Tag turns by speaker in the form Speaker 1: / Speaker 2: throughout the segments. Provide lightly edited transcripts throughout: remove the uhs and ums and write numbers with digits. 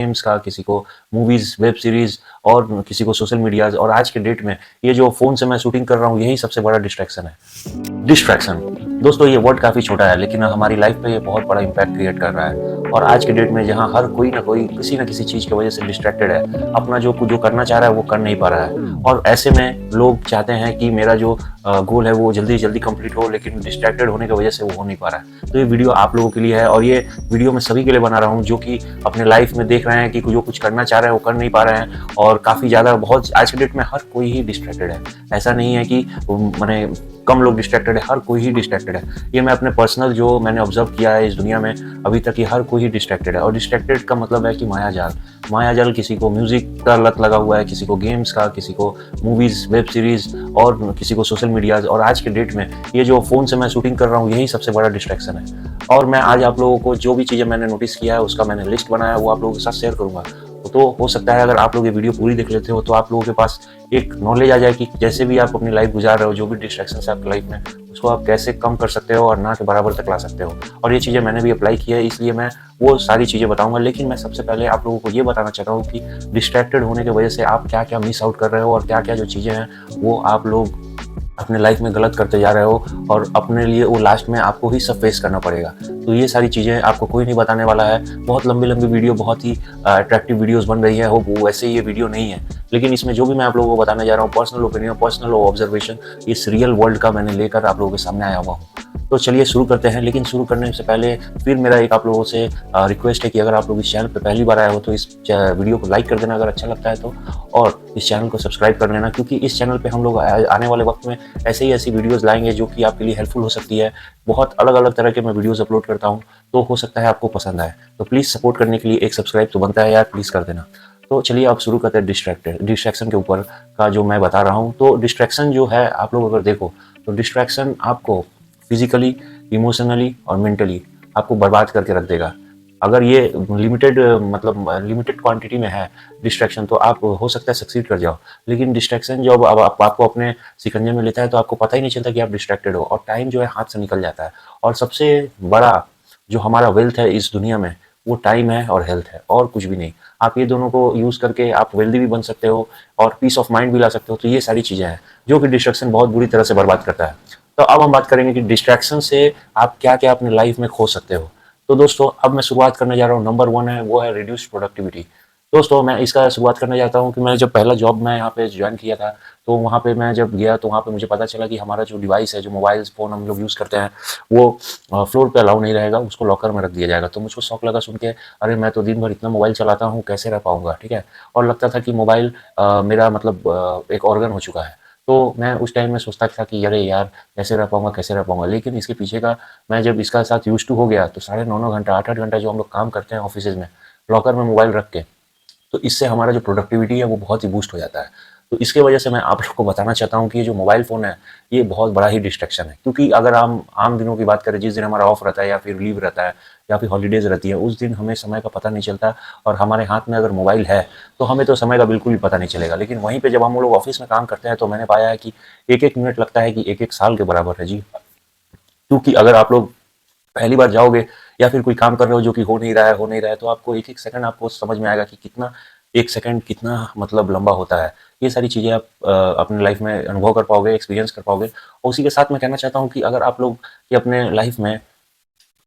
Speaker 1: Games का, किसी को मूवीज़, वेब सीरीज़ और किसी को सोशल मीडियाज़। और आज के डेट में ये जो फ़ोन से मैं शूटिंग कर रहा हूँ, यही सबसे बड़ा डिस्ट्रैक्शन है। डिस्ट्रैक्शन दोस्तों, ये वर्ड काफ़ी छोटा है लेकिन हमारी लाइफ पे ये बहुत बड़ा इम्पैक्ट क्रिएट कर रहा है। और आज के डेट में जहाँ हर कोई ना कोई किसी न किसी चीज़ की वजह से डिस्ट्रैक्टेड है, अपना जो करना चाह रहा है वो कर नहीं पा रहा है। और ऐसे में लोग चाहते हैं कि मेरा जो गोल है वो जल्दी जल्दी कंप्लीट हो, लेकिन डिस्ट्रैक्टेड होने की वजह से वो हो नहीं पा रहा है। तो ये वीडियो आप लोगों के लिए है और ये वीडियो मैं सभी के लिए बना रहा हूँ जो कि अपने लाइफ में देख रहे हैं कि जो कुछ करना चाह रहे हैं वो कर नहीं पा रहे हैं। और काफ़ी ज़्यादा बहुत आज के डेट में हर कोई ही डिस्ट्रैक्टेड है। ऐसा नहीं है कि मैंने कम लोग डिस्ट्रैक्टेड है, हर कोई ही डिस्ट्रैक्टेड है। ये मैं अपने पर्सनल जो मैंने ऑब्जर्व किया है इस दुनिया में अभी तक, ये हर कोई ही डिस्ट्रैक्टेड है। और डिस्ट्रैक्टेड का मतलब है कि मायाजाल किसी को म्यूजिक का लत लगा हुआ है, किसी को गेम्स का, किसी को मूवीज, वेब सीरीज और किसी को सोशल मीडियाज। और आज के डेट में ये जो फोन से मैं शूटिंग कर रहा हूँ, यही सबसे बड़ा डिस्ट्रैक्शन है। और मैं आज आप लोगों को जो भी चीज़ें मैंने नोटिस किया है उसका मैंने लिस्ट बनाया, वो आप लोगों के साथ शेयर करूंगा। तो हो सकता है अगर आप लोग ये वीडियो पूरी देख लेते हो तो आप लोगों के पास एक नॉलेज आ जाए कि जैसे भी आप अपनी लाइफ गुजार रहे हो, जो भी डिस्ट्रैक्शन है आपकी लाइफ में, उसको आप कैसे कम कर सकते हो और ना के बराबर तक ला सकते हो। और ये चीज़ें मैंने भी अप्लाई की है, इसलिए मैं वो सारी चीज़ें बताऊंगा। लेकिन मैं सबसे पहले आप लोगों को ये बताना चाहता हूँ कि डिस्ट्रैक्टेड होने की वजह से आप क्या क्या मिस आउट कर रहे हो और क्या क्या जो चीज़ें हैं वो आप लोग अपने लाइफ में गलत करते जा रहे हो, और अपने लिए वो लास्ट में आपको ही सब फेस करना पड़ेगा। तो ये सारी चीज़ें आपको कोई नहीं बताने वाला है। बहुत लंबी लंबी वीडियो, बहुत ही अट्रैक्टिव वीडियोस बन रही है, हो वो वैसे ही ये वीडियो नहीं है। लेकिन इसमें जो भी मैं आप लोगों को बताने जा रहा हूँ, पर्सनल ओपिनियन, पर्सनल ऑब्जर्वेशन इस रियल वर्ल्ड का मैंने लेकर आप लोगों के सामने आया हुआ हूँ। तो चलिए शुरू करते हैं। लेकिन शुरू करने से पहले फिर मेरा एक आप लोगों से रिक्वेस्ट है कि अगर आप लोग इस चैनल पर पहली बार आए हो तो इस वीडियो को लाइक कर देना अगर अच्छा लगता है तो, और इस चैनल को सब्सक्राइब कर लेना, क्योंकि इस चैनल पे हम लोग आने वाले वक्त में ऐसे ही ऐसी वीडियोस लाएंगे जो कि आपके लिए हेल्पफुल हो सकती है। बहुत अलग अलग तरह के मैं वीडियोस अपलोड करता हूँ, तो हो सकता है आपको पसंद आए। तो प्लीज़ सपोर्ट करने के लिए एक सब्सक्राइब तो बनता है यार, प्लीज़ कर देना। तो चलिए अब शुरू करते हैं डिस्ट्रैक्शन के ऊपर का जो मैं बता रहा हूँ। तो डिस्ट्रैक्शन जो है, आप लोग अगर देखो तो डिस्ट्रैक्शन आपको फिजिकली, इमोशनली और मेंटली आपको बर्बाद करके रख देगा। अगर ये लिमिटेड क्वांटिटी में है डिस्ट्रैक्शन, तो आप हो सकता है सक्सीड कर जाओ। लेकिन डिस्ट्रैक्शन जब आपको अपने शिकंजे में लेता है तो आपको पता ही नहीं चलता कि आप डिस्ट्रैक्टेड हो, और टाइम जो है हाथ से निकल जाता है। और सबसे बड़ा जो हमारा वेल्थ है इस दुनिया में, वो टाइम है और हेल्थ है, और कुछ भी नहीं। आप ये दोनों को यूज़ करके आप वेल्दी भी बन सकते हो और पीस ऑफ माइंड भी ला सकते हो। तो ये सारी चीज़ें हैं जो कि डिस्ट्रैक्शन बहुत बुरी तरह से बर्बाद करता है। तो अब हम बात करेंगे कि डिस्ट्रैक्शन से आप क्या क्या अपने लाइफ में खो सकते हो। तो दोस्तों अब मैं शुरुआत करने जा रहा हूँ। नंबर 1 है, वो है रिड्यूस्ड प्रोडक्टिविटी। दोस्तों मैं इसका शुरुआत करना चाहता हूँ कि मैं जब पहला जॉब मैं यहाँ पे ज्वाइन किया था, तो वहाँ पे मैं जब गया तो वहाँ पे मुझे पता चला कि हमारा जो डिवाइस है, जो मोबाइल फ़ोन हम लोग यूज़ करते हैं, वो फ्लोर पे अलाउ नहीं रहेगा, उसको लॉकर में रख दिया जाएगा। तो मुझको शौक लगा सुन के, अरे मैं तो दिन भर इतना मोबाइल चलाता हूँ, कैसे रह पाऊँगा, ठीक है। और लगता था कि मोबाइल मेरा एक ऑर्गन हो चुका है। तो मैं उस टाइम में सोचता था कि अरे यार कैसे रह पाऊँगा, कैसे रह पाऊँगा। लेकिन इसके पीछे का, मैं जब इसका साथ यूज़ टू हो गया तो साढ़े 9-9 घंटा, 8-8 घंटा जो हम लोग काम करते हैं ऑफिसेज़ में, लॉकर में मोबाइल रख के, तो इससे हमारा जो प्रोडक्टिविटी है वो बहुत ही बूस्ट हो जाता है। तो इसके वजह से मैं आप लोग को बताना चाहता हूँ कि ये जो मोबाइल फ़ोन है, ये बहुत बड़ा ही डिस्ट्रैक्शन है। क्योंकि अगर हम आम दिनों की बात करें, जिस दिन हमारा ऑफ रहता है या फिर लीव रहता है या फिर हॉलीडेज़ रहती है, उस दिन हमें समय का पता नहीं चलता। और हमारे हाथ में अगर मोबाइल है तो हमें तो समय का बिल्कुल भी पता नहीं चलेगा। लेकिन वहीं पे जब हम लोग ऑफिस में काम करते हैं तो मैंने पाया है कि एक-एक मिनट लगता है कि एक-एक साल के बराबर है जी। क्योंकि अगर आप लोग पहली बार जाओगे या फिर कोई काम कर रहे हो जो कि हो नहीं रहा है, तो आपको एक-एक सेकंड आपको समझ में आएगा कि कितना, 1 सेकंड कितना मतलब लंबा होता है। ये सारी चीज़ें आप अपनी लाइफ में अनुभव कर पाओगे, एक्सपीरियंस कर पाओगे। और उसी के साथ मैं कहना चाहता हूँ कि अगर आप लोग के अपने लाइफ में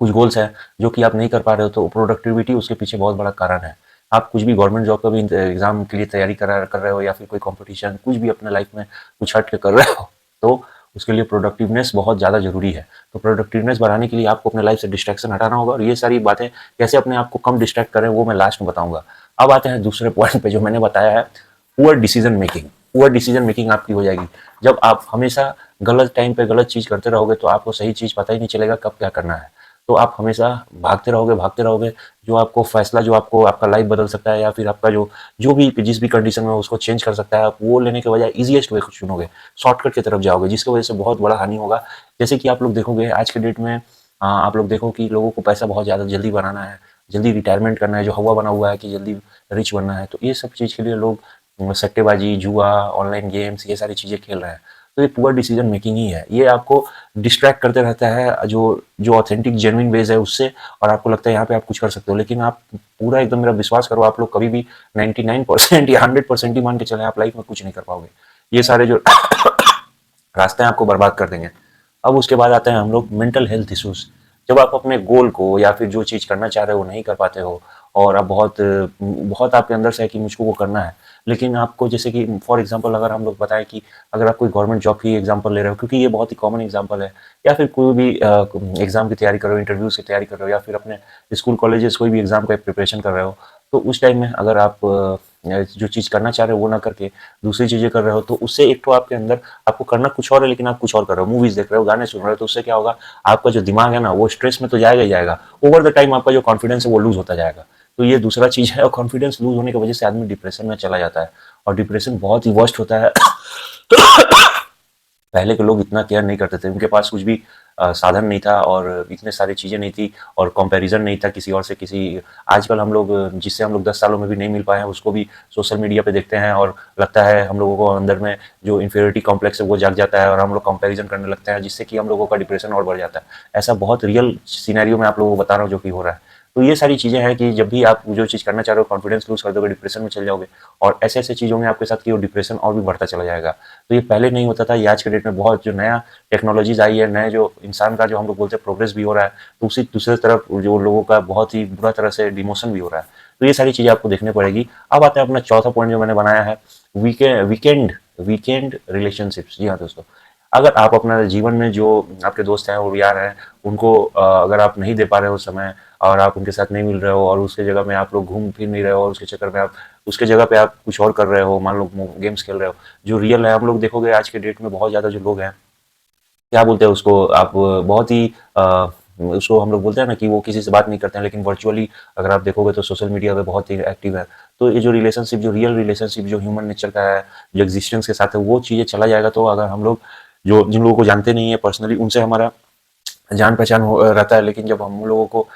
Speaker 1: कुछ गोल्स हैं जो कि आप नहीं कर पा रहे हो, तो प्रोडक्टिविटी उसके पीछे बहुत बड़ा कारण है। आप कुछ भी गवर्नमेंट जॉब का भी एग्ज़ाम के लिए तैयारी कर रहे हो या फिर कोई कॉम्पिटिशन, कुछ भी अपने लाइफ में कुछ हट के कर रहे हो, तो उसके लिए प्रोडक्टिवनेस बहुत ज़्यादा ज़रूरी है। तो प्रोडक्टिवनेस बढ़ाने के लिए आपको अपने लाइफ से डिस्ट्रैक्शन हटाना होगा, और ये सारी बातें कैसे अपने आप को कम डिस्ट्रैक्ट करें वो मैं लास्ट में बताऊँगा। अब आते हैं दूसरे पॉइंट पे जो मैंने बताया है, poor decision making. Poor decision making आपकी हो जाएगी जब आप हमेशा गलत टाइम पे गलत चीज़ करते रहोगे, तो आपको सही चीज़ पता ही नहीं चलेगा कब क्या करना है। तो आप हमेशा भागते रहोगे। जो आपको फैसला, जो आपको आपका लाइफ बदल सकता है या फिर आपका जो भी जिस भी कंडीशन में उसको चेंज कर सकता है, आप वो लेने के बजाय ईज़ीएस्ट वे को चुनोगे, शॉर्टकट की तरफ जाओगे, जिसकी वजह से बहुत बड़ा हानि होगा। जैसे कि आप लोग देखोगे आज के डेट में, आप लोग देखो कि लोगों को पैसा बहुत ज़्यादा जल्दी बनाना है, जल्दी रिटायरमेंट करना है, जो हवा बना हुआ है कि जल्दी रिच बनना है। तो ये सब चीज़ के लिए लोग सट्टेबाजी, जुआ, ऑनलाइन गेम्स, ये सारी चीज़ें खेल रहे हैं। तो ये पुअर डिसीजन मेकिंग ही है। ये आपको डिस्ट्रैक्ट करते रहता है जो जो ऑथेंटिक जेन्युइन वेज है उससे, और आपको लगता है यहाँ पे आप कुछ कर सकते हो, लेकिन आप पूरा एकदम मेरा विश्वास करो, आप लोग कभी भी 99% या 100% ही मान के चले, आप लाइफ में कुछ नहीं कर पाओगे। ये सारे जो रास्ते आपको बर्बाद कर देंगे। अब उसके बाद आते हैं हम लोग मेंटल हेल्थ इश्यूज। जब आप अपने गोल को या फिर जो चीज़ करना चाह रहे हो नहीं कर पाते हो, और आप बहुत बहुत आपके अंदर से है कि मुझको वो करना है, लेकिन आपको जैसे कि फॉर एग्जांपल अगर हम लोग बताएं कि अगर आप कोई गवर्नमेंट जॉब की एग्जांपल ले रहे हो, क्योंकि ये बहुत ही कॉमन एग्जांपल है, या फिर कोई भी एग्जाम की तैयारी कर रहे हो, इंटरव्यूज की तैयारी कर रहे हो, या फिर अपने स्कूल कॉलेजेस कोई भी एग्जाम का प्रिपरेशन कर रहे हो, तो उस टाइम में अगर आप जो चीज़ करना चाह रहे हो वो ना करके दूसरी चीज़ें कर रहे हो, तो उससे एक तो आपके अंदर आपको करना कुछ और है लेकिन आप कुछ और कर रहे हो, मूवीज देख रहे हो, गाने सुन रहे हो, तो उससे क्या होगा, आपका जो दिमाग है ना वो स्ट्रेस में तो जाएगा ही जाएगा, ओवर द टाइम आपका जो कॉन्फिडेंस है वो लूज होता जाएगा। तो ये दूसरा चीज़ है, और कॉन्फिडेंस लूज होने की वजह से आदमी डिप्रेशन में चला जाता है, और डिप्रेशन बहुत ही वर्स्ट होता है। पहले के लोग इतना केयर नहीं करते थे, उनके पास कुछ भी साधन नहीं था और इतने सारी चीज़ें नहीं थी, और कंपैरिजन नहीं था किसी और से किसी। आजकल हम लोग जिससे हम लोग 10 सालों में भी नहीं मिल पाए हैं उसको भी सोशल मीडिया पे देखते हैं, और लगता है हम लोगों को अंदर में जो इन्फीरियरिटी कॉम्प्लेक्स है वो जाग जाता है, और हम लोग कंपैरिजन करने लगते हैं, जिससे कि हम लोगों का डिप्रेशन और बढ़ जाता है। ऐसा बहुत रियल सिनेरियो में आप लोगों को बता रहा हूँ जो कि हो रहा है। तो ये सारी चीज़ें हैं कि जब भी आप जो चीज़ करना चाह रहे हो कॉन्फिडेंस लूज कर दोगे, डिप्रेशन में चल जाओगे, और ऐसे ऐसे चीज़ होंगे आपके साथ कि वो डिप्रेशन और भी बढ़ता चला जाएगा। तो ये पहले नहीं होता था, ये आज के डेट में बहुत जो नया टेक्नोलॉजीज आई है, नए जो इंसान का जो हम लोग बोलते हैं प्रोग्रेस भी हो रहा है, तो उसी दूसरी तरफ जो लोगों का बहुत ही बुरा तरह से डिमोशन भी हो रहा है। तो ये सारी चीज़ें आपको देखने पड़ेगी। अब आता है अपना चौथा पॉइंट जो मैंने बनाया है, वीकेंड वीकेंड रिलेशनशिप्स। जी हाँ दोस्तों, अगर आप अपना जीवन में जो आपके दोस्त हैं और यार हैं उनको अगर आप नहीं दे पा रहे हो समय, और आप उनके साथ नहीं मिल रहे हो, और उसके जगह में आप लोग घूम फिर नहीं रहे हो, और उसके चक्कर में आप उसके जगह पे आप कुछ और कर रहे हो, मान लो गेम्स खेल रहे हो, जो रियल है हम लोग देखोगे आज के डेट में बहुत ज़्यादा जो लोग हैं, क्या बोलते हैं उसको आप, बहुत ही उसको हम लोग बोलते हैं ना कि वो किसी से बात नहीं करते हैं, लेकिन वर्चुअली अगर आप देखोगे तो सोशल मीडिया पे बहुत ही एक्टिव है। तो ये जो रिलेशनशिप, जो रियल रिलेशनशिप जो ह्यूमन नेचर का है, जो एग्जिस्टेंस के साथ है, वो चीज़ें चला जाएगा। तो अगर हम लोग जो जिन लोगों को जानते नहीं है पर्सनली, उनसे हमारा जान पहचान रहता है, लेकिन जब हम लोगों को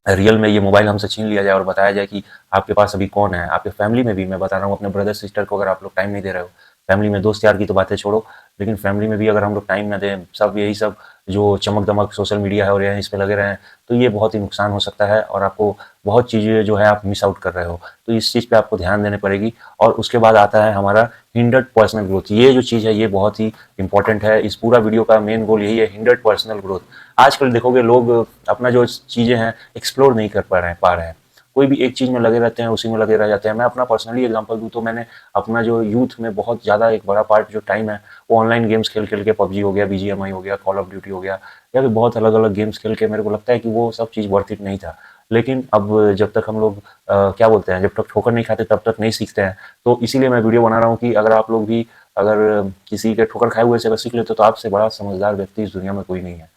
Speaker 1: रियल में ये मोबाइल हमसे छीन लिया जाए और बताया जाए कि आपके पास अभी कौन है, आपके फैमिली में भी मैं बता रहा हूँ, अपने ब्रदर सिस्टर को अगर आप लोग टाइम नहीं दे रहे हो, फैमिली में दोस्त यार की तो बातें छोड़ो, लेकिन फैमिली में भी अगर हम लोग टाइम ना दें, सब यही सब जो चमक दमक सोशल मीडिया है और यह इस पे लगे रहें, तो ये बहुत ही नुकसान हो सकता है, और आपको बहुत चीज़ें जो है आप मिस आउट कर रहे हो। तो इस चीज़ पे आपको ध्यान देनी पड़ेगी। और उसके बाद आता है हमारा हिंडर्ड पर्सनल ग्रोथ। ये जो चीज़ है ये बहुत ही इंपॉर्टेंट है। इस पूरा वीडियो का मेन गोल यही है, हिंडर्ड पर्सनल ग्रोथ। आजकल देखोगे लोग अपना जो चीज़ें हैं एक्सप्लोर नहीं कर पा रहे हैं, कोई भी एक चीज़ में लगे रहते हैं, उसी में लगे रह जाते हैं। मैं अपना पर्सनली एग्जांपल दूं तो मैंने अपना जो यूथ में बहुत ज़्यादा एक बड़ा पार्ट जो टाइम है वो ऑनलाइन गेम्स खेल खेल के, पबजी हो गया, बीजीएमआई हो गया, कॉल ऑफ ड्यूटी हो गया, या फिर बहुत अलग अलग गेम्स खेल के मेरे को लगता है कि वो सब चीज़ वर्थ इट नहीं था। लेकिन अब जब तक हम लोग क्या बोलते हैं, जब तक ठोकर नहीं खाते तब तक नहीं सीखते हैं। तो इसीलिए मैं वीडियो बना रहा हूँ कि अगर आप लोग भी अगर किसी के ठोकर खाए हुए से अगर सीख लेते हो तो आपसे बड़ा समझदार व्यक्ति इस दुनिया में कोई नहीं है।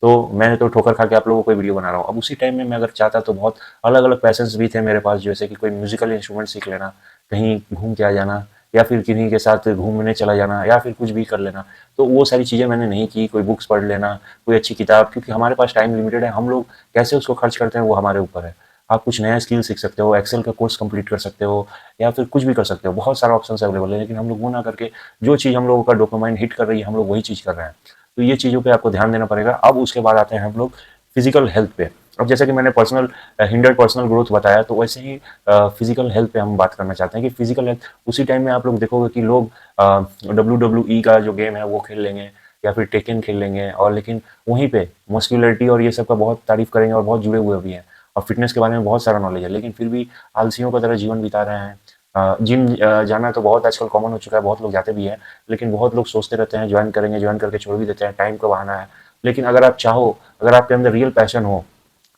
Speaker 1: तो मैंने तो ठोकर खा के आप लोगों को वीडियो बना रहा हूँ। अब उसी टाइम में मैं अगर चाहता तो बहुत अलग अलग पैशंस भी थे मेरे पास, जैसे कि कोई म्यूजिकल इंस्ट्रूमेंट सीख लेना, कहीं घूम के आ जाना, या फिर किन्हीं के साथ घूमने चला जाना, या फिर कुछ भी कर लेना। तो वो सारी चीज़ें मैंने नहीं की। कोई बुक्स पढ़ लेना, कोई अच्छी किताब, क्योंकि हमारे पास टाइम लिमिटेड है, हम लोग कैसे उसको खर्च करते हैं वो हमारे ऊपर है। आप कुछ नया स्किल सीख सकते हो, एक्सेल का कोर्स कंप्लीट कर सकते हो, या फिर कुछ भी कर सकते हो, बहुत सारा ऑप्शन अवेलेबल है, लेकिन हम लोग वो ना करके जो चीज़ हम लोगों का डोपामाइन हिट कर रही है हम लोग वही चीज़ कर रहे हैं। तो ये चीज़ों पे आपको ध्यान देना पड़ेगा। अब उसके बाद आते हैं हम लोग फिजिकल हेल्थ पे। अब जैसे कि मैंने पर्सनल हिंडर्ड पर्सनल ग्रोथ बताया, तो वैसे ही फिजिकल हेल्थ पे हम बात करना चाहते हैं कि फिजिकल हेल्थ उसी टाइम में आप लोग देखोगे कि लोग WWE का जो गेम है वो खेल लेंगे, या फिर टेकन खेल लेंगे, और लेकिन वहीं पे मस्कुलरिटी और ये सब का बहुत तारीफ करेंगे और बहुत जुड़े हुए भी हैं, और फिटनेस के बारे में बहुत सारा नॉलेज है, लेकिन फिर भी आलसियों की तरह जीवन बिता रहे हैं। जिम जाना तो बहुत आजकल कॉमन हो चुका है, बहुत लोग जाते भी हैं, लेकिन बहुत लोग सोचते रहते हैं ज्वाइन करेंगे, ज्वाइन करके छोड़ भी देते हैं, टाइम का बहाना है। लेकिन अगर आप चाहो, अगर आपके अंदर रियल पैशन हो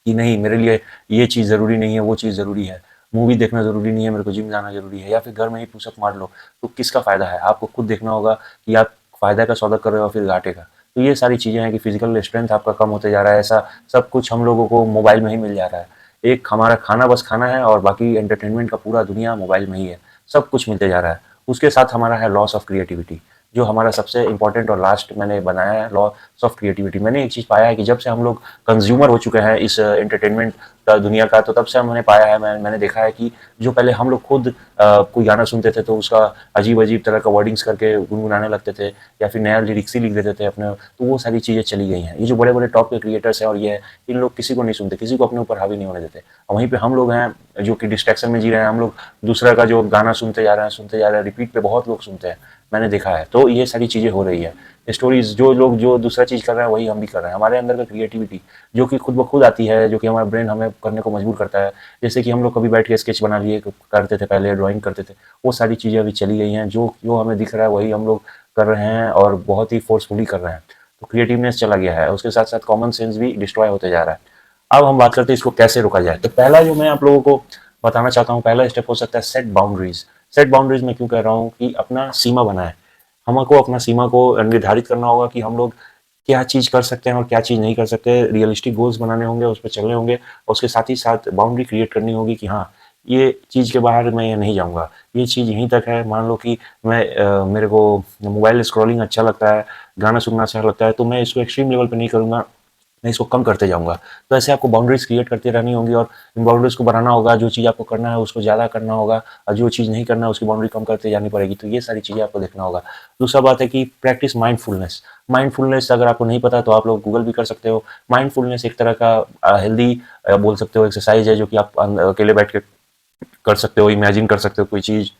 Speaker 1: कि नहीं मेरे लिए ये चीज़ ज़रूरी नहीं है, वो चीज़ ज़रूरी है, मूवी देखना ज़रूरी नहीं है, मेरे को जिम जाना ज़रूरी है, या फिर घर में ही पुशअप मार लो, तो किसका फ़ायदा है? आपको खुद देखना होगा कि आप फ़ायदा का सौदा कर रहे हो फिर घाटे का। तो ये सारी चीज़ें हैं कि फिजिकल स्ट्रेंथ आपका कम होते जा रहा है। ऐसा सब कुछ हम लोगों को मोबाइल में ही मिल जा रहा है। एक हमारा खाना बस खाना है, और बाकी एंटरटेनमेंट का पूरा दुनिया मोबाइल में ही है। सब कुछ मिलते जा रहा है। उसके साथ हमारा है लॉस ऑफ क्रिएटिविटी। जो हमारा सबसे इंपॉर्टेंट और लास्ट मैंने बनाया है लॉस ऑफ क्रिएटिविटी। मैंने एक चीज़ पाया है कि जब से हम लोग कंज्यूमर हो चुके हैं इस एंटरटेनमेंट का दुनिया का, तो तब से मैंने पाया है, मैंने देखा है कि जो पहले हम लोग खुद कोई गाना सुनते थे तो उसका अजीब अजीब तरह का वर्डिंग्स करके गुनगुनाने लगते थे या फिर नया लिरिक्स ही लिख देते थे अपने, तो वो सारी चीज़ें चली गई हैं। ये जो बड़े बड़े टॉप के क्रिएटर्स हैं और ये है, इन लोग किसी को नहीं सुनते, किसी को अपने ऊपर हावी नहीं होने देते। और वहीं पे हम लोग हैं जो कि डिस्ट्रैक्शन में जी रहे हैं, हम लोग दूसरा का जो गाना सुनते जा रहे हैं, रिपीट पे बहुत लोग सुनते हैं, मैंने देखा है। तो ये सारी चीज़ें हो रही है। स्टोरीज जो लोग जो दूसरा चीज़ कर रहे हैं वही हम भी कर रहे हैं। हमारे अंदर का क्रिएटिविटी जो कि खुद ब खुद आती है, जो कि हमारा ब्रेन हमें करने को मजबूर करता है, जैसे कि हम लोग कभी बैठ के स्केच बना लिए करते थे, पहले ड्राइंग करते थे, वो सारी चीज़ें अभी चली गई हैं। जो जो हमें दिख रहा है वही हम लोग कर रहे हैं और बहुत ही फोर्सफुली कर रहे हैं। तो क्रिएटिवनेस चला गया है, उसके साथ साथ कॉमन सेंस भी डिस्ट्रॉय होते जा रहा है। अब हम बात करते हैं इसको कैसे रोका जाए। तो पहला जो मैं आप लोगों को बताना चाहता हूँ, पहला स्टेप हो सकता है सेट बाउंड्रीज। सेट बाउंड्रीज मैं क्यों कह रहा हूँ कि अपना सीमा बनाए, हमको अपना सीमा को निर्धारित करना होगा कि हम लोग क्या चीज़ कर सकते हैं और क्या चीज़ नहीं कर सकते। रियलिस्टिक गोल्स बनाने होंगे, उस पर चलने होंगे और उसके साथ ही साथ बाउंड्री क्रिएट करनी होगी कि हाँ, ये चीज़ के बाहर मैं ये नहीं जाऊँगा, ये चीज़ यहीं तक है। मान लो कि मेरे को मोबाइल स्क्रॉलिंग अच्छा लगता है, गाना सुनना अच्छा लगता है, तो मैं इसको एक्सट्रीम लेवल पे नहीं करूँगा, मैं इसको कम करते जाऊँगा। तो ऐसे आपको बाउंड्रीज़ क्रिएट करती रहनी होंगी और इन बाउंड्रीज़ को बनाना होगा। जो चीज़ आपको करना है उसको ज़्यादा करना होगा और जो चीज़ नहीं करना है उसकी बाउंड्री कम करते जानी पड़ेगी। तो ये सारी चीज़ें आपको देखना होगा। दूसरा बात है कि प्रैक्टिस माइंडफुलनेस। माइंडफुलनेस अगर आपको नहीं पता तो आप लोग गूगल भी कर सकते हो। माइंडफुलनेस एक तरह का हेल्दी बोल सकते हो एक्सरसाइज है, जो कि आप अकेले बैठ के कर सकते हो, इमेजिन कर सकते हो कोई चीज़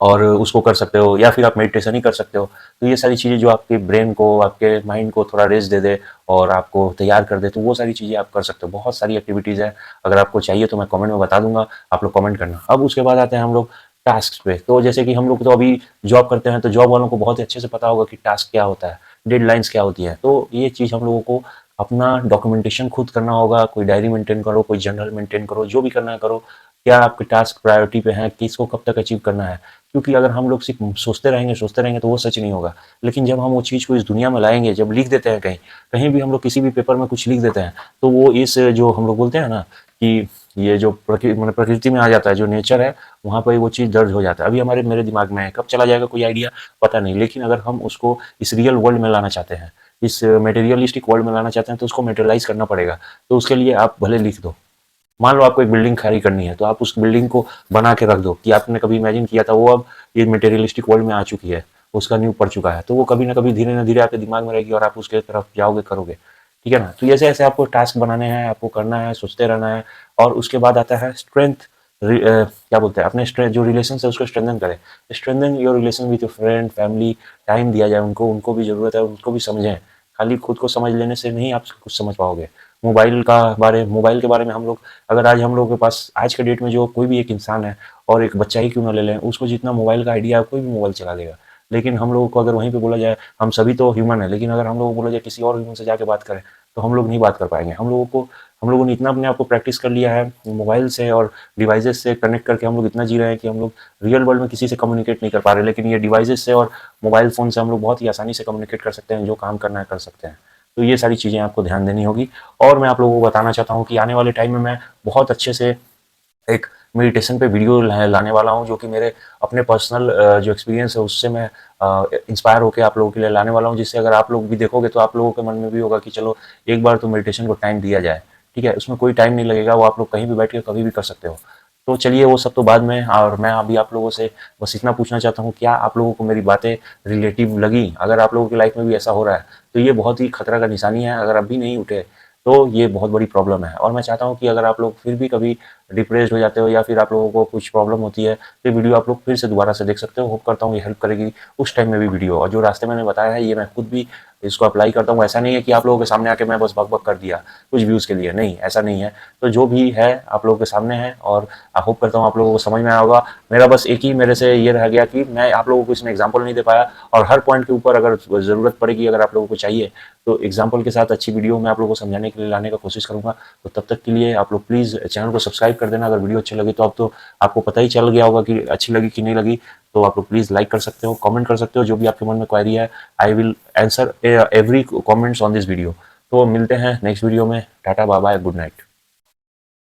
Speaker 1: और उसको कर सकते हो, या फिर आप मेडिटेशन ही कर सकते हो। तो ये सारी चीज़ें जो आपके ब्रेन को, आपके माइंड को थोड़ा रेस्ट दे दे और आपको तैयार कर दे, तो वो सारी चीज़ें आप कर सकते हो। बहुत सारी एक्टिविटीज़ हैं, अगर आपको चाहिए तो मैं कमेंट में बता दूंगा, आप लोग कमेंट करना। अब उसके बाद आते हैं हम लोग टास्क पे। तो जैसे कि हम लोग तो अभी जॉब करते हैं, तो जॉब वालों को बहुत ही अच्छे से पता होगा कि टास्क क्या होता है, डेडलाइंस क्या होती है। तो ये चीज़ हम लोगों को अपना डॉक्यूमेंटेशन खुद करना होगा। कोई डायरी मेंटेन करो, कोई जर्नल मेंटेन करो, जो भी करना है करो। क्या आपके टास्क प्रायोरिटी पे हैं, किसको कब तक अचीव करना है। क्योंकि अगर हम लोग सिर्फ सोचते रहेंगे तो वो सच नहीं होगा। लेकिन जब हम वो चीज़ को इस दुनिया में लाएंगे, जब लिख देते हैं कहीं कहीं भी हम लोग किसी भी पेपर में कुछ लिख देते हैं, तो वो इस जो हम लोग बोलते हैं ना कि ये जो प्रकृति में आ जाता है, जो नेचर है, वहाँ पर वो चीज़ दर्ज हो जाता है। अभी मेरे दिमाग में है, कब चला जाएगा कोई आइडिया पता नहीं। लेकिन अगर हम उसको इस रियल वर्ल्ड में लाना चाहते हैं, इस मटेरियलिस्टिक वर्ल्ड में लाना चाहते हैं, तो उसको मटेरियलाइज करना पड़ेगा। तो उसके लिए आप भले लिख दो। मान लो आपको एक बिल्डिंग खड़ी करनी है, तो आप उस बिल्डिंग को बना के रख दो कि आपने कभी इमेजिन किया था, वो अब ये मटेरियलिस्टिक वर्ल्ड में आ चुकी है, उसका न्यू पड़ चुका है। तो वो कभी ना कभी धीरे ना धीरे आपके दिमाग में रहेगी और आप उसके तरफ जाओगे, करोगे। ठीक है ना। तो ऐसे ऐसे आपको टास्क बनाने हैं, आपको करना है, सोचते रहना है। और उसके बाद आता है स्ट्रेंथ। क्या बोलते हैं, अपने स्ट्रेंथ जो रिलेशन है उसको स्ट्रेंथन करें। Strengthen your relation with your friend, family. Time दिया जाए उनको, उनको भी जरूरत है, उनको भी समझें। खाली खुद को समझ लेने से नहीं आप कुछ समझ पाओगे। मोबाइल के बारे में हम लोग, अगर आज हम लोगों के पास आज के डेट में जो कोई भी एक इंसान है, और एक बच्चा ही क्यों ना ले लें, उसको जितना मोबाइल का आइडिया है, कोई भी मोबाइल चला लेगा। लेकिन हम लोगों को अगर वहीं पे बोला जाए, हम सभी तो ह्यूमन है, लेकिन अगर हम लोगों को बोला जाए किसी और ह्यूमन से जाके बात करें, तो हम लोग नहीं बात कर पाएंगे। हम लोगों ने इतना अपने आप को प्रैक्टिस कर लिया है मोबाइल से और डिवाइसेस से कनेक्ट करके, हम लोग इतना जी रहे हैं कि हम लोग रियल वर्ल्ड में किसी से कम्युनिकेट नहीं कर पा रहे। लेकिन ये डिवाइसेस से और मोबाइल फ़ोन से हम लोग बहुत ही आसानी से कम्युनिकेट कर सकते हैं, जो काम करना है कर सकते हैं। तो ये सारी चीज़ें आपको ध्यान देनी होगी। और मैं आप लोगों को बताना चाहता हूँ कि आने वाले टाइम में मैं बहुत अच्छे से एक मेडिटेशन पे वीडियो लाने वाला हूँ, जो कि मेरे अपने पर्सनल जो एक्सपीरियंस है उससे मैं इंस्पायर होकर आप लोगों के लिए लाने वाला हूँ। जिससे अगर आप लोग भी देखोगे तो आप लोगों के मन में भी होगा कि चलो एक बार तो मेडिटेशन को टाइम दिया जाए। ठीक है, उसमें कोई टाइम नहीं लगेगा, वो आप लोग कहीं भी बैठ के कभी भी कर सकते हो। तो चलिए वो सब तो बाद में। और मैं अभी आप लोगों से बस इतना पूछना चाहता हूँ, क्या आप लोगों को मेरी बातें रिलेटिव लगी? अगर आप लोगों की लाइफ में भी ऐसा हो रहा है तो ये बहुत ही खतरा का निशानी है। अगर अभी नहीं उठे तो ये बहुत बड़ी प्रॉब्लम है। और मैं चाहता हूँ कि अगर आप लोग फिर भी कभी डिप्रेस्ड हो जाते हो या फिर आप लोगों को कुछ प्रॉब्लम होती है, तो वीडियो आप लोग फिर से दोबारा से देख सकते हो। होप करता हूँ ये हेल्प करेगी उस टाइम में भी वीडियो। और जो रास्ते मैंने बताया है, ये मैं खुद भी इसको अप्लाई करता हूँ। ऐसा नहीं है कि आप लोगों के सामने आके मैं बस बक बक कर दिया कुछ व्यूज़ के लिए, नहीं, ऐसा नहीं है। तो जो भी है आप लोगों के सामने है, और होप करता हूँ आप लोगों को समझ में आया होगा। मेरा बस एक ही मेरे से ये रह गया कि मैं आप लोगों को इसमें एग्जाम्पल नहीं दे पाया, और हर पॉइंट के ऊपर अगर ज़रूरत पड़ेगी, अगर आप लोगों को चाहिए, तो एग्जाम्पल के साथ अच्छी वीडियो मैं आप लोगों को समझाने के लिए लाने का कोशिश करूँगा। तो तब तक के लिए आप लोग प्लीज़ चैनल को सब्सक्राइब कर देना। अगर वीडियो अच्छी लगी तो अब तो आपको पता ही चल गया होगा कि अच्छी लगी कि नहीं लगी। तो आप लोग प्लीज़ लाइक कर सकते हो, कमेंट कर सकते हो, जो भी आपके मन में क्वेरी है। I will answer every comments on this video. तो मिलते हैं नेक्स्ट वीडियो में। Tata bye bye, good night.